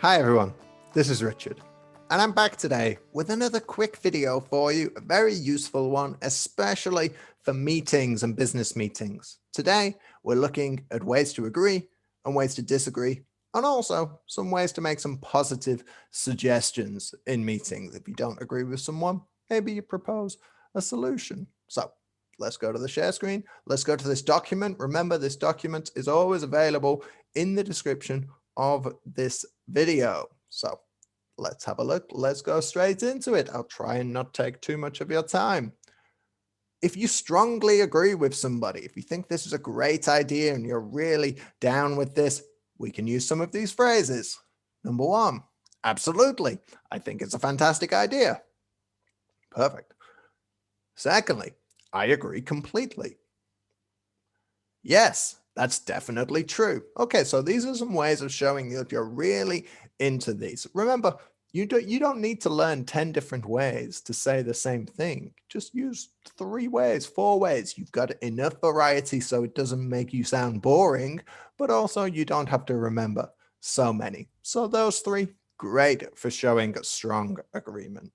Hi everyone, this is Richard, and I'm back today with another quick video for you, a very useful one, especially for meetings and business meetings. Today, we're looking at ways to agree and ways to disagree, and also some ways to make some positive suggestions in meetings. If you don't agree with someone, maybe you propose a solution. So let's go to the share screen. Let's go to this document. Remember, this document is always available in the description of this video. So let's have a look. Let's go straight into it. I'll try and not take too much of your time. If you strongly agree with somebody, if you think this is a great idea and you're really down with this, we can use some of these phrases. Number one, absolutely. I think it's a fantastic idea. Perfect. Secondly, I agree completely. Yes, that's definitely true. Okay, so these are some ways of showing that you're really into these. Remember, you don't need to learn 10 different ways to say the same thing. Just use 3 ways, 4 ways. You've got enough variety so it doesn't make you sound boring, but also you don't have to remember so many. So those 3, great for showing a strong agreement.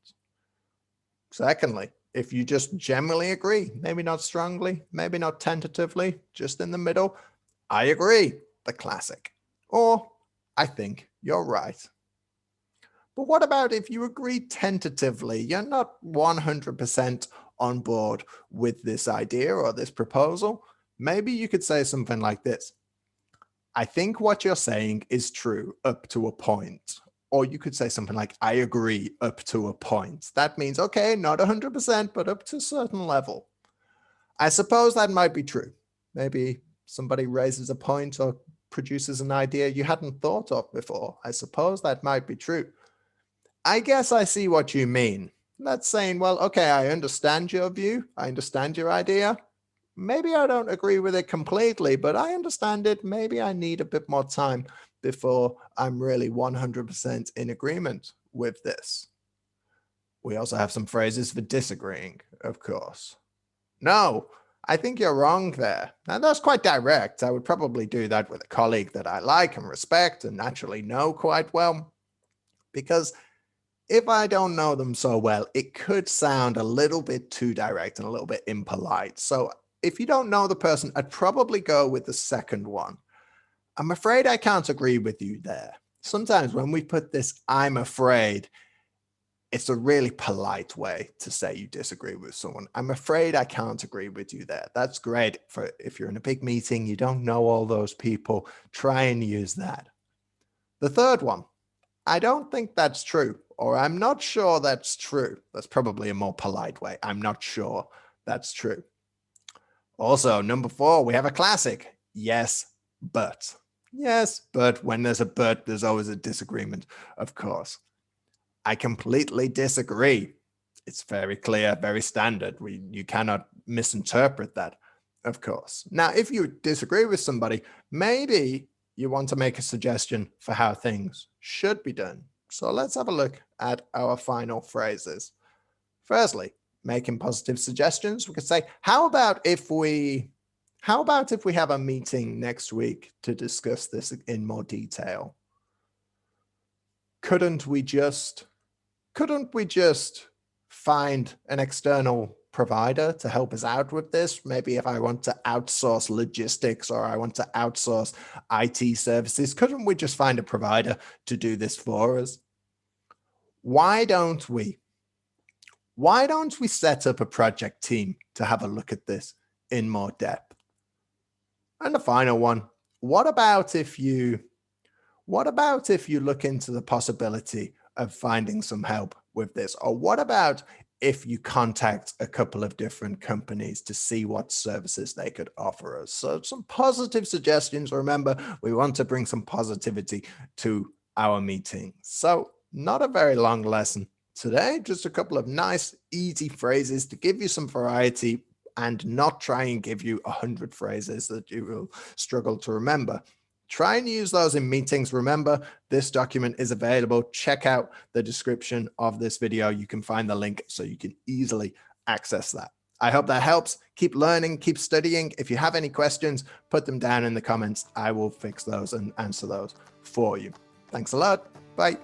Secondly, if you just generally agree, maybe not strongly, maybe not tentatively, just in the middle, I agree, the classic. Or, I think you're right. But what about if you agree tentatively? You're not 100% on board with this idea or this proposal. Maybe you could say something like this. I think what you're saying is true up to a point. Or you could say something like, I agree up to a point. That means, okay, not 100%, but up to a certain level. I suppose that might be true. Maybe somebody raises a point or produces an idea you hadn't thought of before. I suppose that might be true. I guess I see what you mean. That's saying, well, okay, I understand your view. I understand your idea. Maybe I don't agree with it completely, but I understand it. Maybe I need a bit more time before I'm really 100% in agreement with this. We also have some phrases for disagreeing, of course. No, I think you're wrong there. Now that's quite direct. I would probably do that with a colleague that I like and respect and naturally know quite well, because if I don't know them so well, it could sound a little bit too direct and a little bit impolite. So if you don't know the person, I'd probably go with the second one. I'm afraid I can't agree with you there. Sometimes when we put this, I'm afraid, it's a really polite way to say you disagree with someone. I'm afraid I can't agree with you there. That's great for if you're in a big meeting, you don't know all those people, try and use that. The third one, I don't think that's true, or I'm not sure that's true. That's probably a more polite way. I'm not sure that's true. Also, number 4, we have a classic. Yes, but. Yes, but when there's a but, there's always a disagreement, of course. I completely disagree. It's very clear, very standard. You cannot misinterpret that, of course. Now, if you disagree with somebody, maybe you want to make a suggestion for how things should be done. So let's have a look at our final phrases. Firstly, making positive suggestions. We could say, how about if we have a meeting next week to discuss this in more detail? Couldn't we just find an external provider to help us out with this? Maybe if I want to outsource logistics or I want to outsource IT services, couldn't we just find a provider to do this for us? Why don't we set up a project team to have a look at this in more depth? And the final one, what about if you look into the possibility of finding some help with this? Or what about if you contact a couple of different companies to see what services they could offer us? So some positive suggestions. Remember, we want to bring some positivity to our meeting. So not a very long lesson today, just a couple of nice, easy phrases to give you some variety and not try and give you 100 phrases that you will struggle to remember. Try and use those in meetings. Remember, this document is available. Check out the description of this video. You can find the link so you can easily access that. I hope that helps. Keep learning, keep studying. If you have any questions, put them down in the comments. I will fix those and answer those for you. Thanks a lot. Bye.